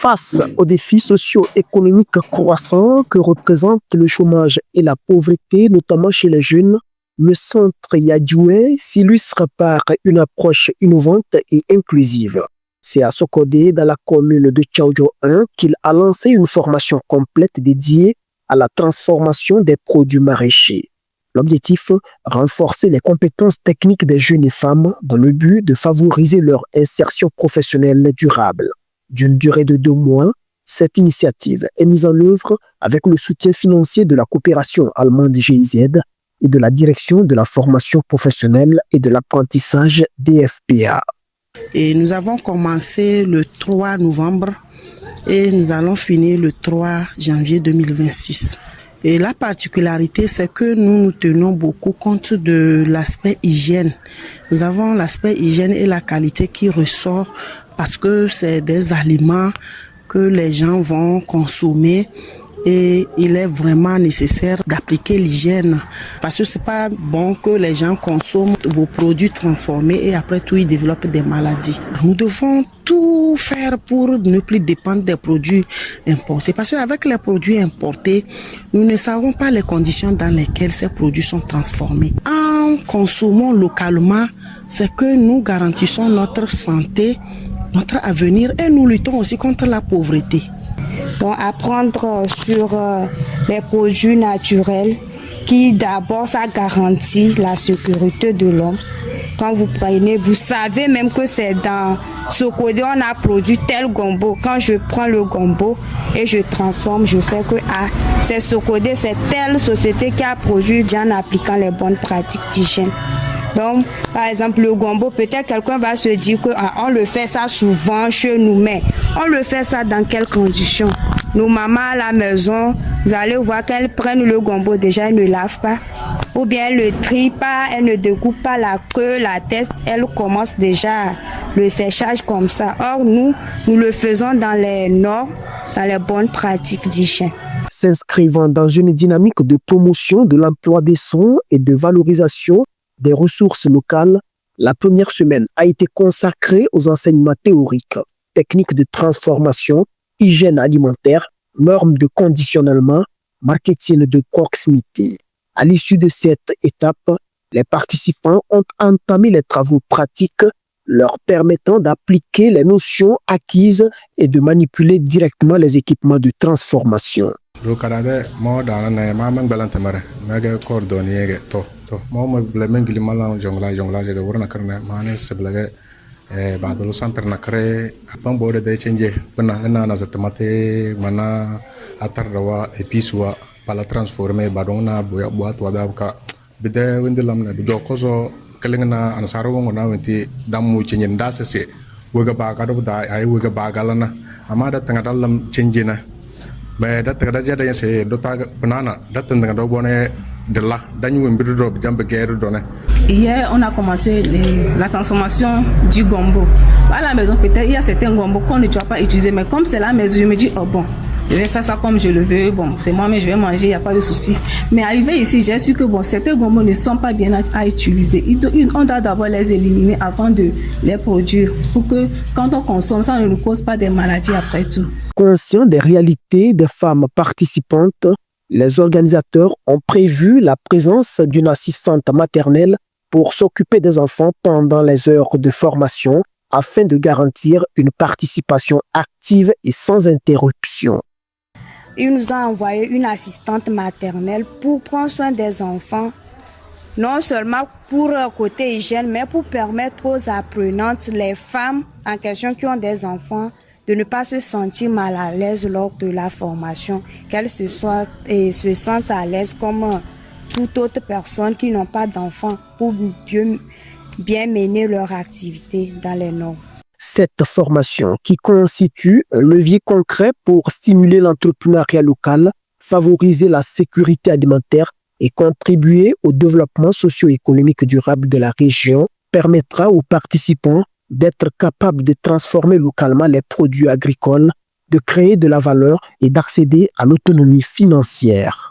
Face aux défis socio-économiques croissants que représentent le chômage et la pauvreté, notamment chez les jeunes, le centre Yadjoué s'illustre par une approche innovante et inclusive. C'est à Sokodé, dans la commune de Tchaoudjo 1, qu'il a lancé une formation complète dédiée à la transformation des produits maraîchers. L'objectif, renforcer les compétences techniques des jeunes et femmes dans le but de favoriser leur insertion professionnelle durable. D'une durée de 2 mois, cette initiative est mise en œuvre avec le soutien financier de la coopération allemande GIZ et de la direction de la formation professionnelle et de l'apprentissage DFPA. Et nous avons commencé le 3 novembre et nous allons finir le 3 janvier 2026. Et la particularité, c'est que nous tenons beaucoup compte de l'aspect hygiène. Nous avons l'aspect hygiène et la qualité qui ressort parce que c'est des aliments que les gens vont consommer. Et il est vraiment nécessaire d'appliquer l'hygiène parce que c'est pas bon que les gens consomment vos produits transformés et après tout ils développent des maladies. Nous devons tout faire pour ne plus dépendre des produits importés parce qu'avec les produits importés, nous ne savons pas les conditions dans lesquelles ces produits sont transformés. En consommant localement, c'est que nous garantissons notre santé, notre avenir et nous luttons aussi contre la pauvreté. Donc apprendre sur les produits naturels qui d'abord ça garantit la sécurité de l'homme. Quand vous prenez, vous savez même que c'est dans Sokodé on a produit tel gombo. Quand je prends le gombo et je transforme, je sais que c'est Sokodé, c'est telle société qui a produit en appliquant les bonnes pratiques d'hygiène. Donc, par exemple, le gombo, peut-être quelqu'un va se dire que on le fait ça souvent chez nous, mais on le fait ça dans quelles conditions? Nos mamans à la maison, vous allez voir qu'elles prennent le gombo, déjà elles ne lavent pas, ou bien elles ne trient pas, elles ne découpent pas la queue, la tête, elles commencent déjà le séchage comme ça. Or, nous le faisons dans les normes, dans les bonnes pratiques d'hygiène. S'inscrivant dans une dynamique de promotion de l'emploi décent et de valorisation des ressources locales, la première semaine a été consacrée aux enseignements théoriques, techniques de transformation, hygiène alimentaire, normes de conditionnement, marketing de proximité. À l'issue de cette étape, les participants ont entamé les travaux pratiques leur permettant d'appliquer les notions acquises et de manipuler directement les équipements de transformation. Badalo santar nakare bambode de change bana na zatamate mana atarwa episwa pala transformer badona boat wada ka bide wendelam na do kozo kelengna ansaro ngona wenti damu change ndase se wega baga do da ay wega bagalana amada tangadallam change na ba da tagada jada se do ta banana da tanga do bone de là, hier, on a commencé la transformation du gombo. À la maison, peut-être, il y a certains gombos qu'on ne doit pas utiliser, mais comme c'est la maison, je me dis, oh bon, je vais faire ça comme je le veux, bon, c'est moi, mais je vais manger, il n'y a pas de souci. Mais arrivé ici, j'ai su que bon, certains gombos ne sont pas bien à utiliser. On doit d'abord les éliminer avant de les produire, pour que quand on consomme, ça ne nous cause pas des maladies après tout. Conscient des réalités des femmes participantes, les organisateurs ont prévu la présence d'une assistante maternelle pour s'occuper des enfants pendant les heures de formation afin de garantir une participation active et sans interruption. Il nous a envoyé une assistante maternelle pour prendre soin des enfants, non seulement pour côté hygiène, mais pour permettre aux apprenantes, les femmes en question qui ont des enfants, de ne pas se sentir mal à l'aise lors de la formation, qu'elles se sentent à l'aise comme toute autre personne qui n'ont pas d'enfants pour bien mener leur activité dans les normes. Cette formation qui constitue un levier concret pour stimuler l'entrepreneuriat local, favoriser la sécurité alimentaire et contribuer au développement socio-économique durable de la région, permettra aux participants d'être capables de transformer localement les produits agricoles, de créer de la valeur et d'accéder à l'autonomie financière.